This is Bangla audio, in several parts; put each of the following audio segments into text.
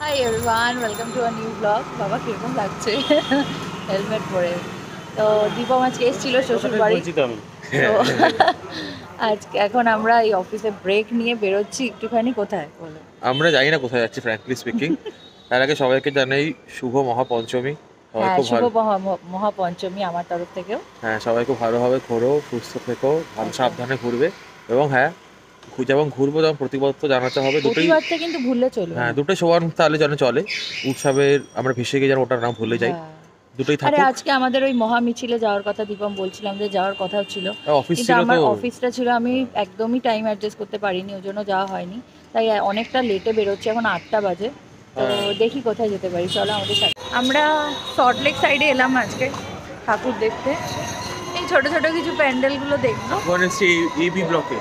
Hi everyone, welcome to a new vlog. বাবা কিরকম লাগছে হেলমেট পরে। তো দীপম আজকে এসেছিল শ্বশুর বাড়ি। তো আজকে এখন আমরা এই অফিসে ব্রেক নিয়ে বেরোচ্ছি একটুখানি। কোথায় বলো? আমরা জানি না কোথায় যাচ্ছি ফ্র্যাঙ্কলি স্পিকিং। তার আগে সবাইকে জানাই শুভ মহাপঞ্চমী। হ্যাঁ, শুভ মহাপঞ্চমী আমার তরফ থেকেও। হ্যাঁ, সবাই খুব ভালোভাবে ঘোরো, সুস্থ থেকো, ভালো সাবধানে ঘুরবে। এবং হ্যাঁ, যখন ঘুরবো তখন প্রতিবাদ তো জানাতে হবে। প্রতিবাদটা কিন্তু ভুললে চলবে না। হ্যাঁ, দুটোই সমান তাহলে যেন চলে। উৎসবের আমরা ভেসে গিয়ে যেন ওটার নাম ভুলে যাই। দুটোই থাকে। আরে আজকে আমাদের ওই মহা মিছিলে যাওয়ার কথা দীপম বলছিলাম যে যাওয়ার কথা ছিল, কিন্তু আমার অফিসটা ছিল, আমি একদমই টাইম অ্যাডজাস্ট করতে পারিনি, ওই জন্য যাওয়া হয়নি। তাই অনেকটা লেটে বেরোচ্ছি, এখন 8টা বাজে। তো দেখি কোথায় যেতে পারি, চলো আমাদের সাথে। আমরা সল্টলেক সাইডে এলাম আজকে ঠাকুর দেখতে। এই ছোট ছোট কিছু প্যান্ডেলগুলো দেখবো। এবি ব্লকে,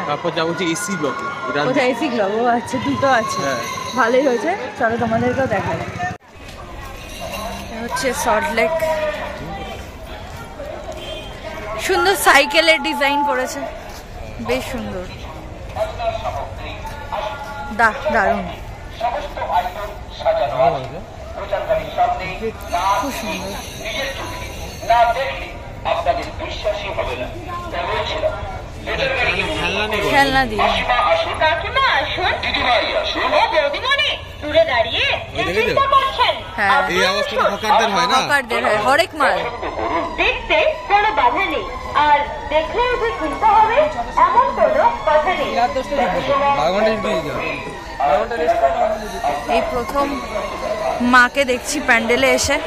তারপর যাবো যে এসি ব্লকে। কোথায় এসি ব্লক? ও আচ্ছা, দুটো আছে, ভালোই হয়েছে। চলো তোমাদেরকেও দেখাই। হচ্ছে সল্টলেক, সুন্দর সাইকেলের ডিজাইন করেছে, বেশ সুন্দর, দারুণ, খুব সুন্দর। খেলনা দিয়ে কাকিমা আসুন, দিদিভাই আসুন, ও বৌদিমণি দূরে দাঁড়িয়ে চিন্তা করছেন। হ্যাঁ, এই অবস্থাটা হকারদের হয় না, হকারদের হয় হরেক মাল দেখতে কোনো বাধা নেই, আর দেখলে যে কিনতে হবে এমন কোনো কথা নেই। এই প্রথম মাকে দেখছি প্যান্ডেলে এসে,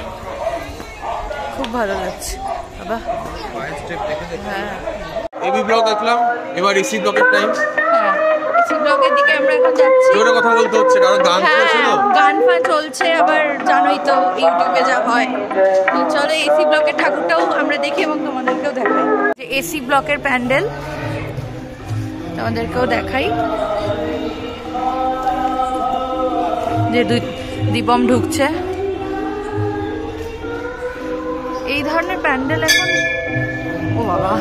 খুব ভালো লাগছে। বাবা হ্যাঁ, এবি ব্লক দেখলাম, এবার এসি ব্লকের টাইম। হ্যাঁ, এসি ব্লকের দিকে আমরা এখন যাচ্ছি। জোরে কথা বলতে হচ্ছে কারণ গান চলছে, গান ফান চলছে, আবার জানোই তো ইউটিউবে যা হয়। তো চলো এসি ব্লকের ঠাকুরটাও আমরা দেখি এবং তোমাদেরকেও দেখাই। যে এসি ব্লকের প্যান্ডেল তোমাদেরকেও দেখাই, যে দীপম ঢুকছে। এই ধরনের প্যান্ডেল এখন, ও বাবা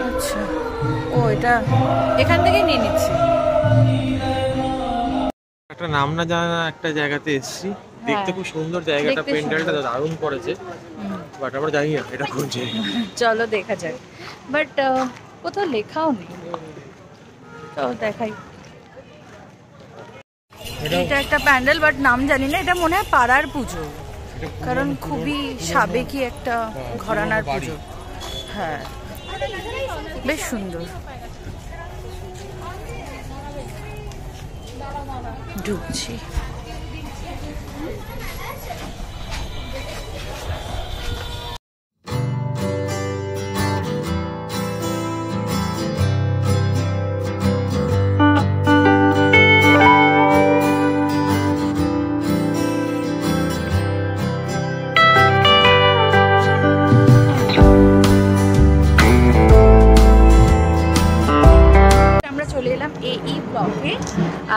আচ্ছা, ও এটা এখান থেকে নিয়ে নিচ্ছি। একটা নাম না জানা একটা জায়গাতে এসেছি, দেখতে খুব সুন্দর জায়গাটা, প্যান্ডেলটা দারুণ করেছে, বাট আমরা জানি না এটা কোন জায়গা। চলো দেখা যাক, বাট কোথাও লেখাও নেই, চলো দেখাই। এটা একটা প্যান্ডেল, বাট নাম জানি না। এটা মনে হয় পাড়ার পুজো, কারণ খুবই সাবেকি একটা ঘরানার পুজো। হ্যাঁ, বেশ সুন্দর। ঢুকছি,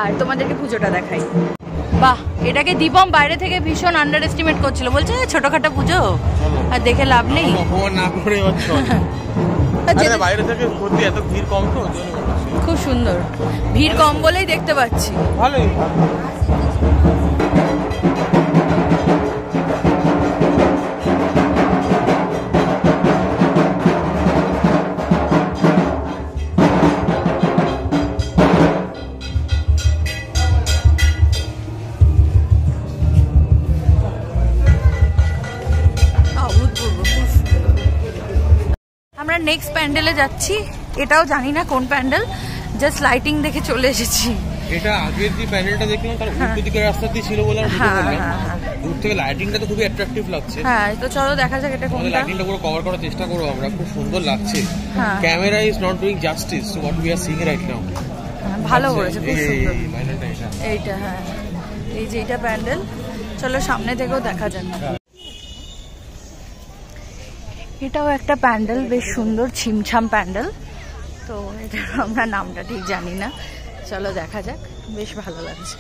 আর তোমাদেরকে পুজোটা দেখাই। বাহ, এটাকে দীপম বাইরে থেকে ভীষণ আন্ডার এস্টিমেট করছিল, বলছে ছোটখাটো পুজো আর দেখে লাভ নেই। খুব সুন্দর, ভিড় কম বলেই দেখতে পাচ্ছি। ভালোই নেক্সট প্যান্ডেলে যাচ্ছি, এটাও জানি না কোন প্যান্ডেল, জাস্ট লাইটিং দেখে চলে এসেছি। এটা আগের যে প্যান্ডেলটা দেখলাম তার উল্টো দিকের রাস্তা দিয়ে ছিল বলে আমরা বললাম, দূর থেকে লাইটিংটা তো খুবই অ্যাট্রাকটিভ লাগছে। হ্যাঁ, তো চলো দেখা যাক এটা কোনটা। লাইটিংটা পুরো কভার করার চেষ্টা করব আমরা, খুব সুন্দর লাগছে। Camera is not doing justice to what we are seeing right now. ভালো করেছে, খুব সুন্দর এইটা। হ্যাঁ, এই যে এটা প্যান্ডেল, চলো সামনে থেকেও দেখা যাক। এটাও একটা প্যান্ডেল, বেশ সুন্দর ছিমছাম প্যান্ডেল। তো এটা আমরা নামটা ঠিক জানি না, চলো দেখা যাক, বেশ ভালো লাগছে।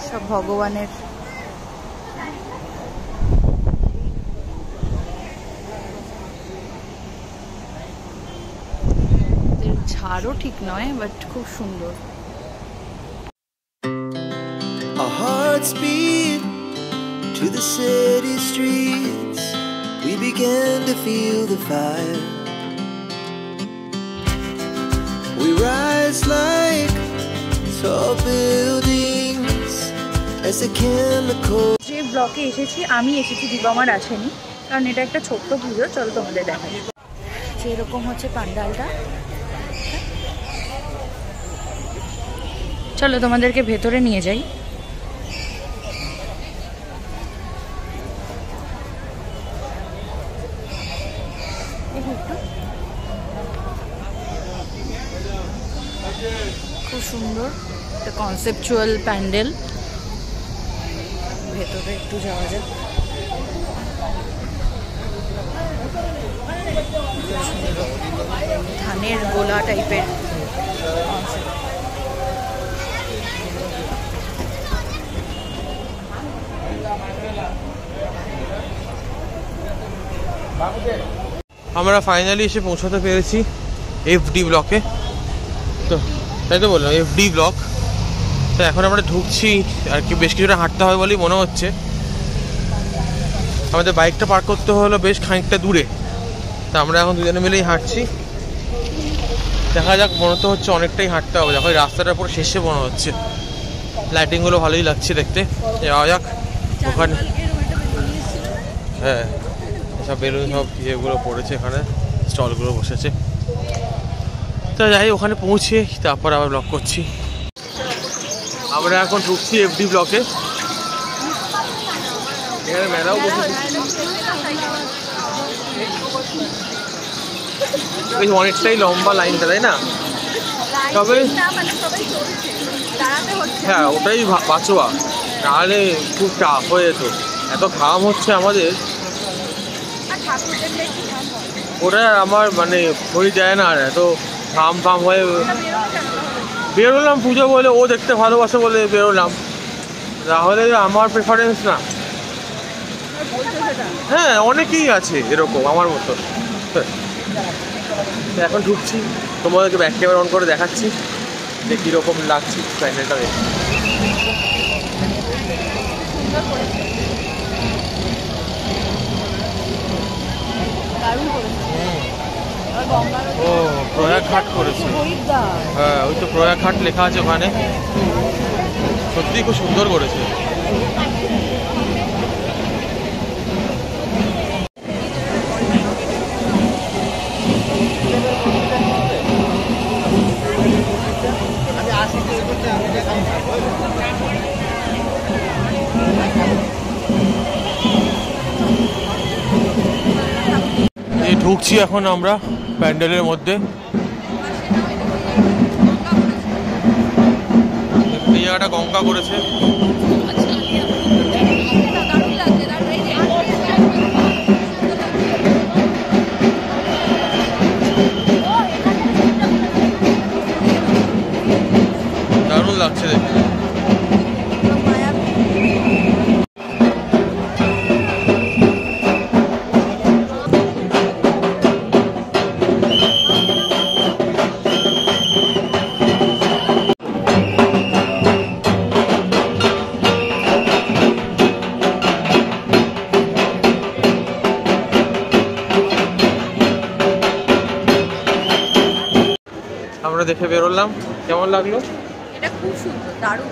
সব ভগবানের ঝাড়ও ঠিক নয়, বাট খুব সুন্দর। Our hearts beat to the city streets. We began to feel the fire. We rise like tall buildings as the chemical. যে ব্লকে এসেছি আমি এসেছি, দিবামার আসেনি, কারণ এটা একটা ছোট্ট পুজো। চলো তোমাদের দেখাই। যেরকম হচ্ছে প্যান্ডালটা, চলো তোমাদেরকে ভেতরে নিয়ে যাই। খুব সুন্দর একটা কনসেপচুয়াল প্যান্ডেল। ভেতরে একটু যাওয়া যাক। ধানের গোলা টাইপের কনসেপ্ট। আমরা ফাইনালি এসে পৌঁছাতে পেরেছি এফডি ব্লকে। তো তাই তো বললাম, এফডি ব্লক। তো এখন আমরা ঢুকছি আর কি, বেশ কিছুটা হাঁটতে হবে বলেই মনে হচ্ছে। আমাদের বাইকটা পার্ক করতে হলো বেশ খানিকটা দূরে, তো আমরা এখন দুজনে মিলেই হাঁটছি। দেখা যাক, মনে তো হচ্ছে অনেকটাই হাঁটতে হবে, দেখো রাস্তাটার পুরো শেষে মনে হচ্ছে। লাইটিংগুলো ভালোই লাগছে দেখতে। যাওয়া যাক ওখানে। হ্যাঁ, সব বেলুন সব ইয়েগুলো পড়েছে, এখানে স্টলগুলো বসেছে। তো যাই ওখানে পৌঁছে তারপর আবার ব্লক করছি। আমরা এখন ঢুকছি এফডি ব্লকে। এখানে মেলাও বসেছে, বেশ অনেকটাই লম্বা লাইনটা, তাই না? তবে হ্যাঁ, ওটাই বাঁচোয়া, নাহলে খুব টাফ হয়ে যেত। এত ঘাম হচ্ছে আমাদের, ওটা আমার মানে হয়ে যায় না। আর এত ঘাম ফাম হয়ে বেরোলাম পুজো বলে, ও দেখতে ভালোবাসে বলে বেরোলাম, তাহলে আমার প্রেফারেন্স না। হ্যাঁ, অনেকেই আছে এরকম আমার মতো। এখন ঢুকছি, তোমাদেরকে ব্যাক ক্যামেরা অন করে দেখাচ্ছি যে কীরকম লাগছে প্যান্ডেলটা দেখে। ও প্রয়াগঘাট করেছে, হ্যাঁ ওই তো প্রয়াগঘাট লেখা আছে ওখানে। সত্যিই খুব সুন্দর করেছে। ঢুকছি এখন আমরা প্যান্ডেলের মধ্যে। এই জায়গাটা গঙ্গা করেছে। দারুণ লাগছে দেখতে। আমরা দেখে বেরোলাম, কেমন লাগলো? এটা খুব সুন্দর, দারুণ,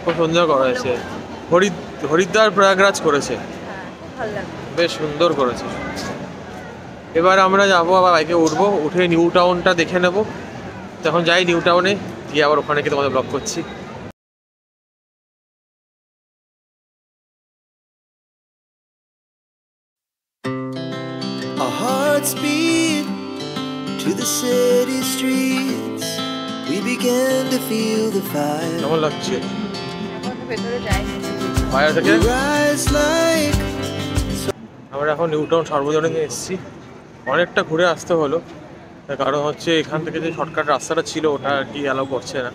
খুব সুন্দর করা হয়েছে। হরিদ্বার প্রয়াগরাজ করেছে, ভালো লাগলো, বেশ সুন্দর করেছে। এবার আমরা যাবো, আবার বাইকে উঠবো, উঠে নিউ টাউনটা দেখে নেবো। তখন যাই নিউ টাউনে, গিয়ে আবার ওখানে গিয়ে তোমাদের ব্লগ করছি। Our hearts beat to the city streets. We began to feel the fire. কেমন লাগছে এখন তো ভেতরে যাই বাইরে থেকে? We rise like. আমরা এখন নিউ টাউন সর্বজনীনে এসেছি। অনেকটা ঘুরে আসতে হলো, তার কারণ হচ্ছে এখান থেকে যে শর্টকাট রাস্তাটা ছিল ওটা আর কি অ্যালাউ করছে না।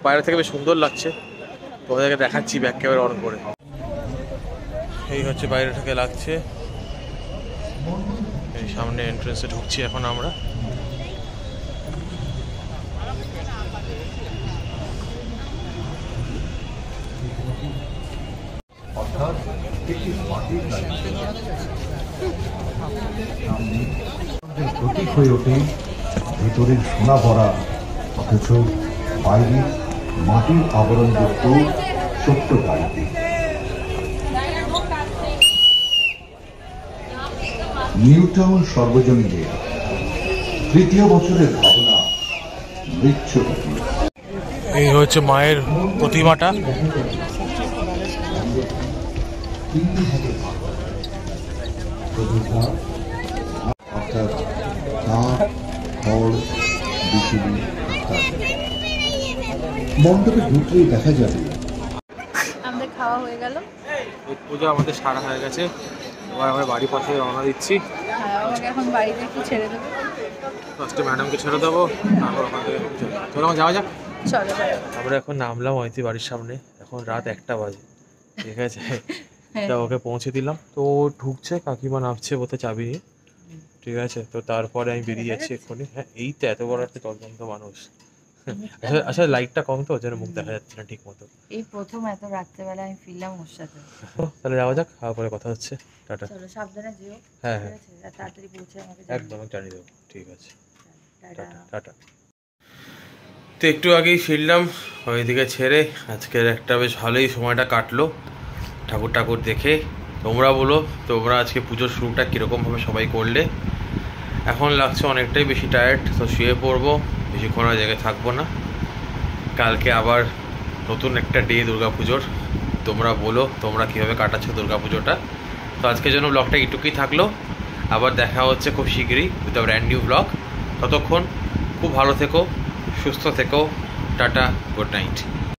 বাইরে থেকে বেশ সুন্দর লাগছে। তোমাদেরকে দেখাচ্ছি ব্যাক ক্যামেরা অন করে। এই হচ্ছে বাইরে থেকে লাগছে, এই সামনে এন্ট্রেন্সে ঢুকছি এখন আমরা। প্রতীক হয়ে ওঠে ভেতরের সোনা ভরা অথচ বাইরে মাটির আবরণযুক্ত ছোট্ট বাড়িতে। নিউটাউন সর্বজনীনের 3য় বছরের ভাবনা বৃক্ষরোপণ। এই হচ্ছে মায়ের প্রতিমাটা। অর্থাৎ খড়, বিচুলি ইত্যাদি। মণ্ডপে ঢুকলেই দেখা যাবে আমাদের খাওয়া হয়ে গেল, পূজা আমাদের সারা হয়ে গেছে। এবার আমরা বাড়ি পাশে রওনা দিচ্ছি। আমাকে এখন বাড়িতে একটু ছেড়ে দেবো। ফার্স্টে ম্যাডামকে ছেড়ে দেবো, তারপর ওখান থেকে চলো যাওয়া যাক। চলো আমরা এখন নামলাম অয়তি বাড়ির সামনে, এখন রাত 1টা বাজে, ঠিক আছে। তা ওকে পৌঁছে দিলাম, তো ও ঢুকছে, কাকিমা নামছে বোধ চাবি নিয়ে, ঠিক আছে। তো তারপরে আমি বেরিয়ে যাচ্ছি এক্ষুনি। হ্যাঁ, এই তো এত বড় একটা চলন্ত মানুষ। আচ্ছা লাইটটা কম তো, যেন মুখ দেখা যাচ্ছে না ঠিক মতো। এই প্রথম এত রাত্রেবেলা আমি ফিরলাম ওর সাথে। তাহলে যাওয়া যাক, খাওয়া পরে কথা হচ্ছে। টাটা। চলো, সাবধানে যেও। হ্যাঁ হ্যাঁ, তাড়াতাড়ি পৌঁছে আমাকে একদম জানিয়ে দেবো, ঠিক আছে। টাটা। টাটা। তো একটু আগেই ফিরলাম ওইদিকে ছেড়ে। আজকের একটা বেশ ভালোই সময়টা কাটলো ঠাকুর দেখে। তোমরা বলো, তোমরা আজকে পুজোর শুরুটা কীরকমভাবে সবাই করলে? এখন লাগছে অনেকটাই বেশি টায়ার্ড, তো শুয়ে পড়বো, বেশিক্ষণ আর জায়গায় থাকবো না। কালকে আবার নতুন একটা ডে দুর্গাপুজোর। তোমরা বলো তোমরা কীভাবে কাটাচ্ছ দুর্গাপুজোটা। তো আজকের জন্য ব্লগটা এইটুকুই থাকলো। আবার দেখা হচ্ছে খুব শীঘ্রই with a brand new blog. ততক্ষণ খুব ভালো থেকো, সুস্থ থেকো। Tata, good night.